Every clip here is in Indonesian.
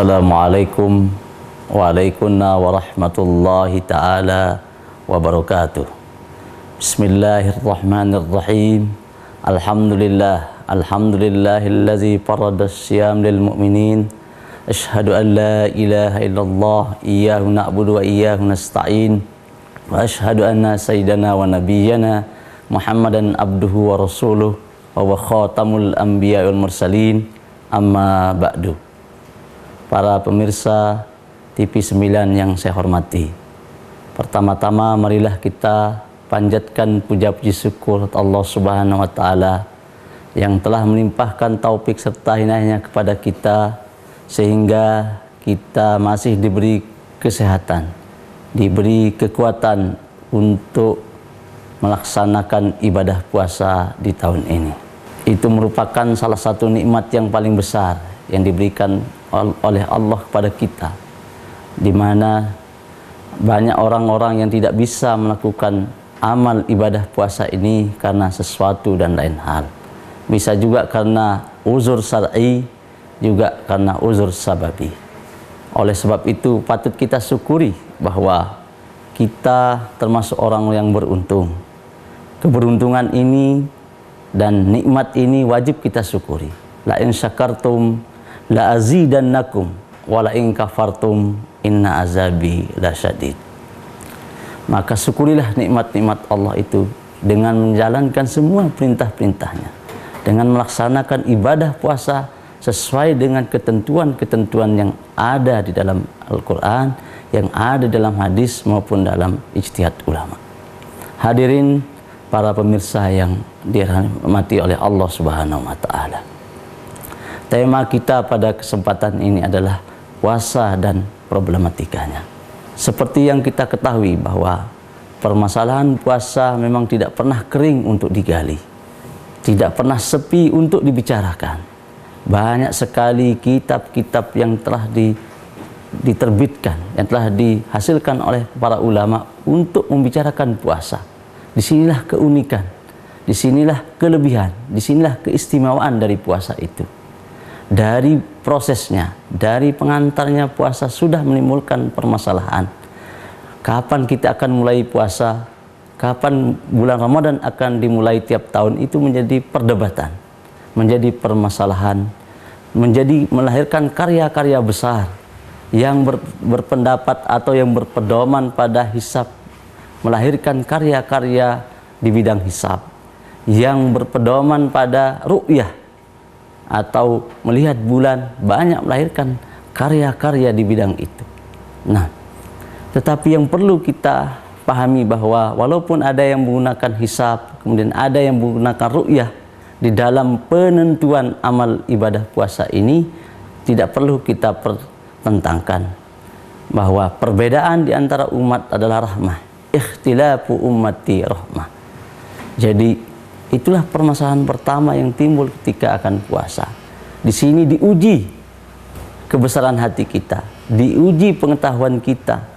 Assalamualaikum warahmatullahi ta'ala wabarakatuh. Bismillahirrahmanirrahim. Alhamdulillahillazi farada siyam lil mu'minin. Ashhadu an la ilaha illallah iyyahu na'budu wa iyyahu nasta'in. Wa ashhadu anna sayyidana wa nabiyyana Muhammadan abduhu wa rasuluh wa khatamul anbiya wal mursalin. Amma ba'du. Para pemirsa TV 9 yang saya hormati, pertama-tama marilah kita panjatkan puja-puji syukur Allah Subhanahu wa Ta'ala yang telah melimpahkan taufik serta hidayahnya kepada kita sehingga kita masih diberi kesehatan, diberi kekuatan untuk melaksanakan ibadah puasa di tahun ini. Itu merupakan salah satu nikmat yang paling besar yang diberikan oleh Allah kepada kita, di mana banyak orang-orang yang tidak bisa melakukan amal ibadah puasa ini karena sesuatu dan lain hal. Bisa juga karena uzur syar'i, juga karena uzur sababi. Oleh sebab itu patut kita syukuri bahwa kita termasuk orang yang beruntung. Keberuntungan ini dan nikmat ini wajib kita syukuri. La in syakartum la azidannakum wa la in kafartum inna azabi lasyadid. Maka syukurilah nikmat-nikmat Allah itu dengan menjalankan semua perintah-perintahnya, dengan melaksanakan ibadah puasa sesuai dengan ketentuan-ketentuan yang ada di dalam Al-Quran, yang ada dalam hadis maupun dalam ijtihad ulama. Hadirin para pemirsa yang dirahmati oleh Allah Subhanahu wa Ta'ala, tema kita pada kesempatan ini adalah puasa dan problematikanya. Seperti yang kita ketahui bahwa permasalahan puasa memang tidak pernah kering untuk digali, tidak pernah sepi untuk dibicarakan. Banyak sekali kitab-kitab yang telah diterbitkan, yang telah dihasilkan oleh para ulama untuk membicarakan puasa. Disinilah keunikan, disinilah kelebihan, disinilah keistimewaan dari puasa itu. Dari prosesnya, dari pengantarnya puasa sudah menimbulkan permasalahan. Kapan kita akan mulai puasa, kapan bulan Ramadan akan dimulai tiap tahun, itu menjadi perdebatan, menjadi permasalahan, menjadi melahirkan karya-karya besar yang berpendapat atau yang berpedoman pada hisab, melahirkan karya-karya di bidang hisab yang berpedoman pada ru'yah atau melihat bulan, banyak melahirkan karya-karya di bidang itu. Nah, tetapi yang perlu kita pahami bahwa walaupun ada yang menggunakan hisab, kemudian ada yang menggunakan ru'yah di dalam penentuan amal ibadah puasa ini, tidak perlu kita pertentangkan bahwa perbedaan di antara umat adalah rahmah. Ikhtilafu ummati rahmah. Jadi itulah permasalahan pertama yang timbul ketika akan puasa. Di sini diuji kebesaran hati kita, diuji pengetahuan kita,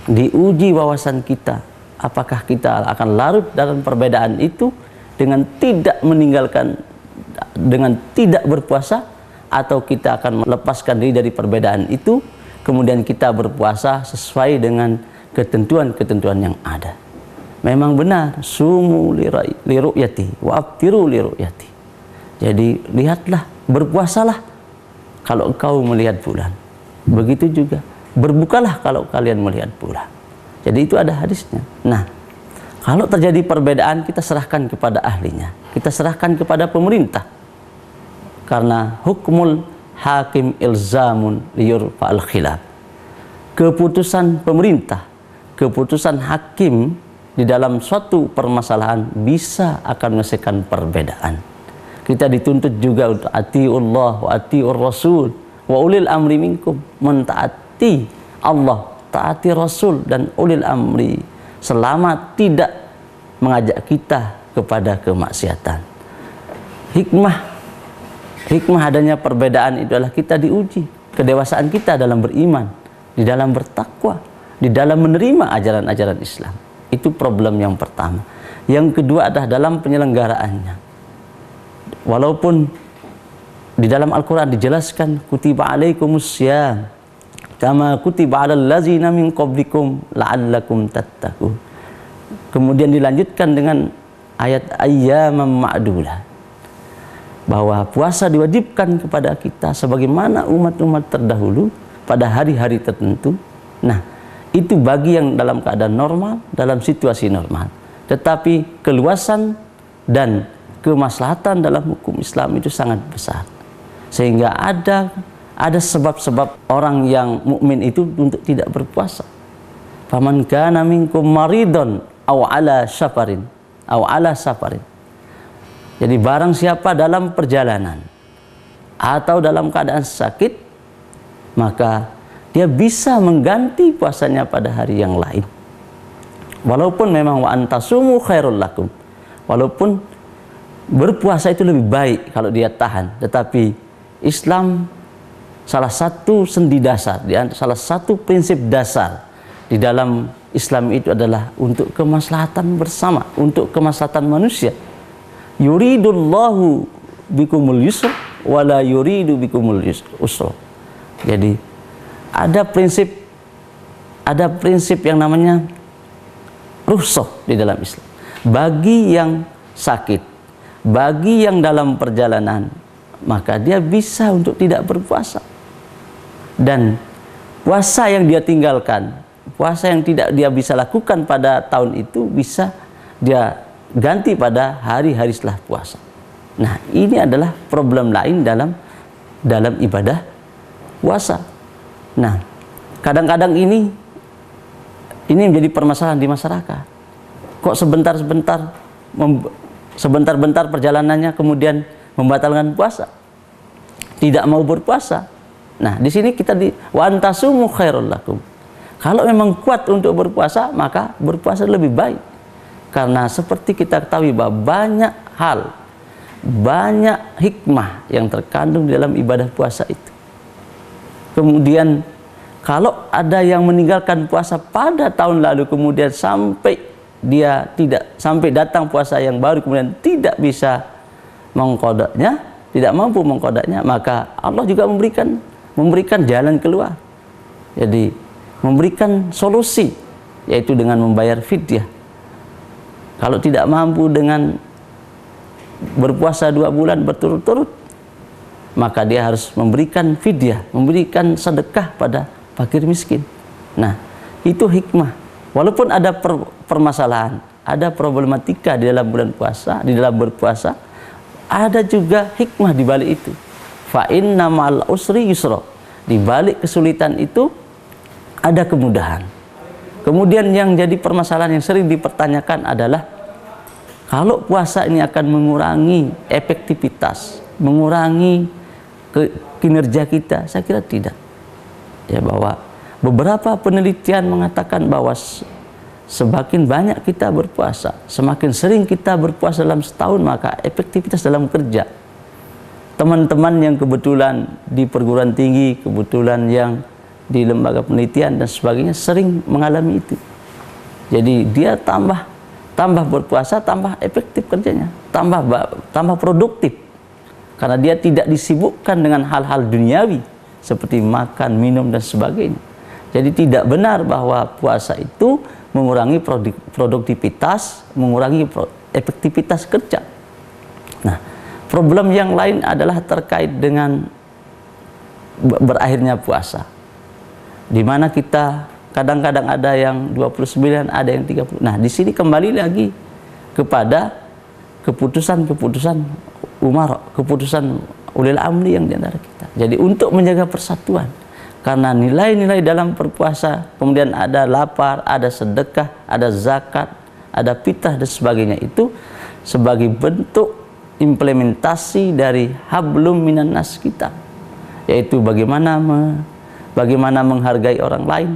diuji wawasan kita. Apakah kita akan larut dalam perbedaan itu dengan tidak meninggalkan, dengan tidak berpuasa, atau kita akan melepaskan diri dari perbedaan itu, kemudian kita berpuasa sesuai dengan ketentuan-ketentuan yang ada. Memang benar, sumu li ru'yati wa aftiru li ru'yati. Jadi lihatlah, berpuasalah kalau engkau melihat bulan. Begitu juga berbukalah kalau kalian melihat bulan. Jadi itu ada hadisnya. Nah, kalau terjadi perbedaan, kita serahkan kepada ahlinya, kita serahkan kepada pemerintah. Karena hukmul hakim ilzamun liyurfa'al khilaf. Keputusan pemerintah, keputusan hakim di dalam suatu permasalahan bisa akan menyelesaikan perbedaan. Kita dituntut juga untuk atiullah wa atiur rasul wa ulil amri minkum, mentaati Allah, taati Rasul dan ulil amri, selama tidak mengajak kita kepada kemaksiatan. Hikmah adanya perbedaan itu adalah kita diuji kedewasaan kita dalam beriman, di dalam bertakwa, di dalam menerima ajaran-ajaran Islam. Itu problem yang pertama. Yang kedua adalah dalam penyelenggaraannya. Walaupun Di dalam Al-Quran dijelaskan kutiba alaikumussyam kama kutiba alal ladzina min qablikum la'allakum tattaqun. Kemudian dilanjutkan dengan ayat ayyaman ma'dulah, bahwa puasa diwajibkan kepada kita sebagaimana umat-umat terdahulu pada hari-hari tertentu. Nah, itu bagi yang dalam keadaan normal, dalam situasi normal. Tetapi keluasan dan kemaslahatan dalam hukum Islam itu sangat besar, sehingga ada sebab-sebab orang yang mukmin itu untuk tidak berpuasa. Faman kana minkum maridun aw ala safarin. Jadi barang siapa dalam perjalanan atau dalam keadaan sakit, maka dia bisa mengganti puasanya pada hari yang lain. Walaupun memang wa antasumu khairul lakum, walaupun berpuasa itu lebih baik kalau dia tahan, tetapi Islam salah satu sendi dasar, salah satu prinsip dasar di dalam Islam itu adalah untuk kemaslahatan bersama, untuk kemaslahatan manusia. Yuridullahu bikumul yusra wala yuridu bikumul usra. Jadi ada prinsip yang namanya rukhsah di dalam Islam. Bagi yang sakit, bagi yang dalam perjalanan, maka dia bisa untuk tidak berpuasa. Dan puasa yang dia tinggalkan, puasa yang tidak dia bisa lakukan pada tahun itu, bisa dia ganti pada hari-hari setelah puasa. Nah, ini adalah problem lain dalam ibadah puasa. Nah, kadang-kadang ini menjadi permasalahan di masyarakat. Kok sebentar-bentar perjalanannya kemudian membatalkan puasa, tidak mau berpuasa. Nah, di sini kita wa antasumu khairul lakum. Kalau memang kuat untuk berpuasa, maka berpuasa lebih baik. Karena seperti kita ketahui bahwa banyak hal, banyak hikmah yang terkandung di dalam ibadah puasa itu. Kemudian kalau ada yang meninggalkan puasa pada tahun lalu, kemudian sampai datang puasa yang baru, kemudian tidak bisa mengqadanya, tidak mampu mengqadanya, maka Allah juga memberikan jalan keluar. Jadi memberikan solusi, yaitu dengan membayar fidyah. Kalau tidak mampu dengan berpuasa 2 bulan berturut-turut, maka dia harus memberikan fidyah, memberikan sedekah pada fakir miskin. Nah, itu hikmah. Walaupun ada permasalahan, ada problematika di dalam bulan puasa, di dalam berpuasa, ada juga hikmah di balik itu. Fa inna ma'al usri yusra. Di balik kesulitan itu ada kemudahan. Kemudian yang jadi permasalahan yang sering dipertanyakan adalah, kalau puasa ini akan mengurangi efektivitas, mengurangi kinerja kita, saya kira tidak. Ya, bahwa beberapa penelitian mengatakan bahwa semakin banyak kita berpuasa, semakin sering kita berpuasa dalam setahun, maka efektivitas dalam kerja. Teman-teman yang kebetulan di perguruan tinggi, kebetulan yang di lembaga penelitian dan sebagainya sering mengalami itu. Jadi dia tambah berpuasa, tambah efektif kerjanya, tambah produktif, karena dia tidak disibukkan dengan hal-hal duniawi seperti makan, minum dan sebagainya. Jadi tidak benar bahwa puasa itu mengurangi produktivitas, mengurangi efektivitas kerja. Nah, problem yang lain adalah terkait dengan berakhirnya puasa, di mana kita kadang-kadang ada yang 29, ada yang 30. Nah, di sini kembali lagi kepada keputusan umara, keputusan ulil amri yang di antara kita. Jadi untuk menjaga persatuan, karena nilai-nilai dalam berpuasa, kemudian ada lapar, ada sedekah, ada zakat, ada fitrah dan sebagainya, itu sebagai bentuk implementasi dari hablum minan nas kita, yaitu bagaimana menghargai orang lain,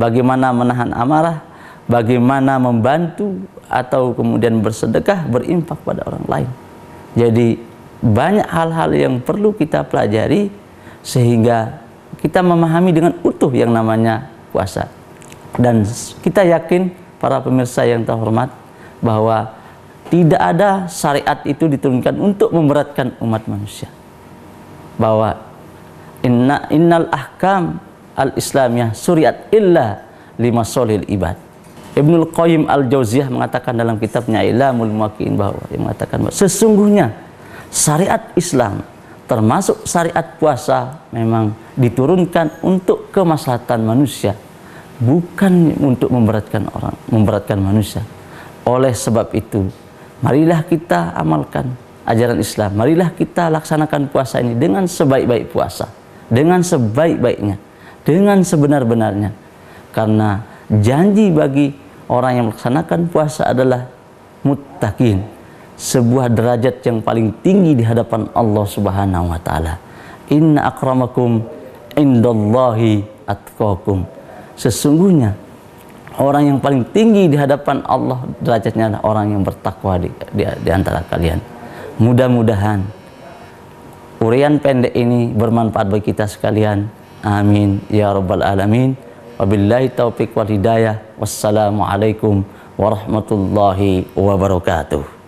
bagaimana menahan amarah, bagaimana membantu atau kemudian bersedekah, berinfak pada orang lain. Jadi banyak hal-hal yang perlu kita pelajari sehingga kita memahami dengan utuh yang namanya puasa. Dan kita yakin, para pemirsa yang terhormat, bahwa tidak ada syariat itu diturunkan untuk memberatkan umat manusia. bahwa innal ahkam al-islamiyah syuriat illa limasolil ibad. Ibnul Qayyim al-Jauziyah mengatakan dalam kitabnya Ilamul Muwaqqi'in bahwa dia mengatakan bahwa sesungguhnya syariat Islam termasuk syariat puasa memang diturunkan untuk kemaslahatan manusia, bukan untuk memberatkan manusia. Oleh sebab itu, marilah kita amalkan ajaran Islam. Marilah kita laksanakan puasa ini dengan sebaik-baik puasa, dengan sebaik-baiknya, dengan sebenar-benarnya. Karena janji bagi orang yang melaksanakan puasa adalah muttaqin, sebuah derajat yang paling tinggi di hadapan Allah Subhanahu wa taala. Inna akramakum indallahi atqakum. Sesungguhnya orang yang paling tinggi di hadapan Allah derajatnya adalah orang yang bertakwa di antara kalian. Mudah-mudahan uraian pendek ini bermanfaat bagi kita sekalian. Amin ya rabbal alamin. Wabillahi taufiq wal hidayah. Wassalamualaikum warahmatullahi wabarakatuh.